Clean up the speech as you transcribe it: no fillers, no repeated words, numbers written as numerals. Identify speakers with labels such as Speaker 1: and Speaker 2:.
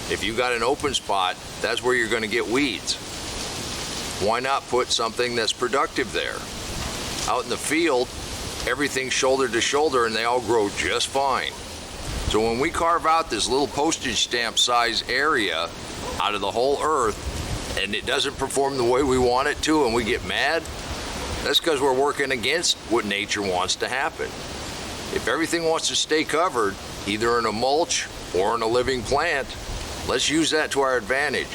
Speaker 1: If you got an open spot, that's where you're going to get weeds. Why not put something that's productive there? Out in the field, everything's shoulder to shoulder and they all grow just fine. So when we carve out this little postage stamp size area out of the whole earth and it doesn't perform the way we want it to and we get mad, that's because we're working against what nature wants to happen. If everything wants to stay covered, either in a mulch or in a living plant, let's use that to our advantage.